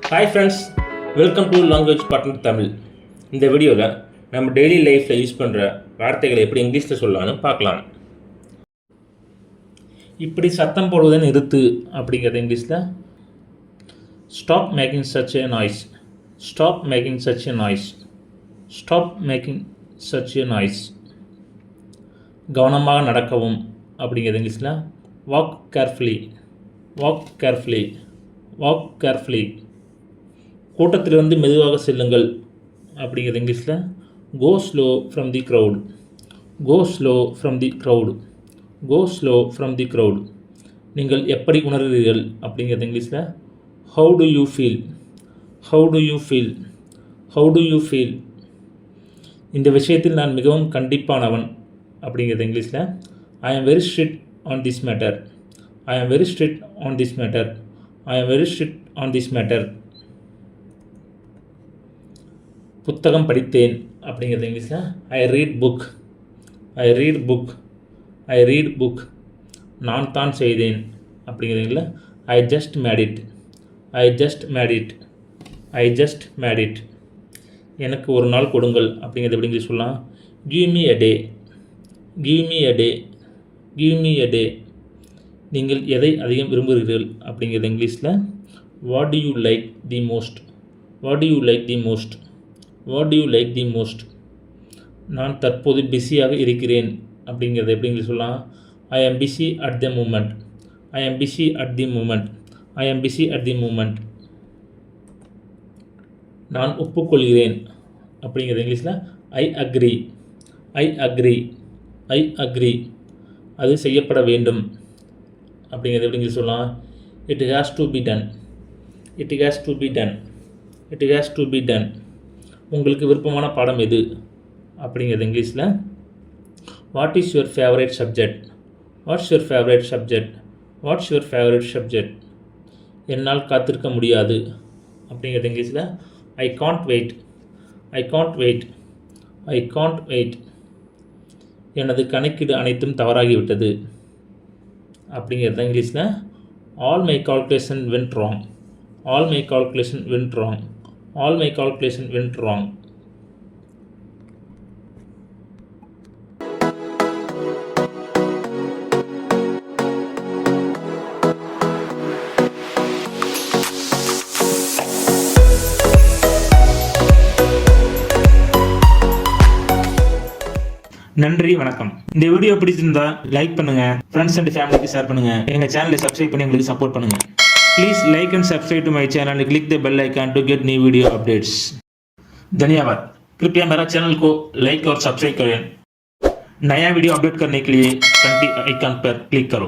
Hi friends, welcome to language partner Tamil. இந்த வீடியோவில் நம்ம டெய்லி லைஃப்பில் யூஸ் பண்ணுற வார்த்தைகளை எப்படி இங்கிலீஷில் சொல்லலாம்னு பார்க்கலாம். இப்படி சத்தம் போடுவதை நிறுத்து அப்படிங்கிறது இங்கிலீஷில் stop making such a noise. Stop making such a noise. Stop making such a noise. கவனமாக நடக்கவும் அப்படிங்கிறது இங்கிலீஷில் walk carefully. Walk carefully. Walk carefully. கூட்டத்திலிருந்து மெதுவாக செல்லுங்கள் அப்படிங்கிறது இங்கிலீஷில் go slow from the crowd. Go slow from the crowd. Go slow from the crowd. நீங்கள் எப்படி உணர்கிறீர்கள் அப்படிங்கிறது இங்கிலீஷில் how do you feel. How do you feel. How do you feel. இந்த விஷயத்தில் நான் மிகவும் கண்டிப்பானவன் அப்படிங்கிறது இங்கிலீஷில் I am very strict on this matter. I am very strict on this matter. I am very strict on this matter. புத்தகம் படித்தேன் அப்படிங்கிறது இங்கிலீஷில் I read book. I read book. I read book. நான் தான் செய்தேன் அப்படிங்கிறதுல I just made it. I just made it. I just made it. எனக்கு ஒரு நாள் கொடுங்கள் அப்படிங்கிறது எப்படி இங்கிலீஷ் சொல்லலாம் give me a day. Give me a day. Give me a டே. நீங்கள் எதை அதிகம் விரும்புகிறீர்கள் அப்படிங்கிறது இங்கிலீஷில் what to you like the most. What to you like the most. What to you like the most. நான் தற்போது பிஸியாக இருக்கிறேன் அப்படிங்கிறது எப்படி இங்கிலீஷ் சொல்லலாம் ஐ ஆம் பிஸி அட் த மூமெண்ட். ஐ ஆம் பிஸி அட் தி மூமெண்ட். ஐ ஆம் பிஸி அட் தி மூமெண்ட். நான் ஒப்புக்கொள்கிறேன் அப்படிங்கிறது இங்கிலீஷில் I agree. I agree. I agree. அது செய்யப்பட வேண்டும் அப்படிங்கிறது எப்படி இங்கிலீஷ் சொல்லலாம் it has to be done. It has to be done. It has to be done. உங்களுக்கு விருப்பமான பாடம் எது அப்படிங்கிறது இங்கிலீஷில் what is your favourite subject. What's your favourite subject. What's your favourite subject. என்னால் காத்திருக்க முடியாது அப்படிங்கிறது இங்கிலீஷில் I can't wait. I can't wait. I can't wait. எனது கணக்கீடு அனைத்தும் தவறாகிவிட்டது அப்படிங்கிறது இங்கிலீஷில் all my calculation went wrong. All my calculation went wrong. All my calculation went wrong. நன்றி, வணக்கம். இந்த வீடியோ பிடிச்சிருந்தா லைக் பண்ணுங்க, ஃப்ரெண்ட்ஸ் அண்ட் ஃபேமிலிக்கு ஷேர் பண்ணுங்க, எங்க சேனலை சப்ஸ்கிரைப் பண்ணி எங்களுக்கு சப்போர்ட் பண்ணுங்க. Please like and subscribe to my channel and click the bell icon to get new video updates. धन्यवाद. कृपया मेरा चैनल को लाइक और सब्सक्राइब करें. नया वीडियो अपडेट करने के लिए घंटी आइकन पर क्लिक करो.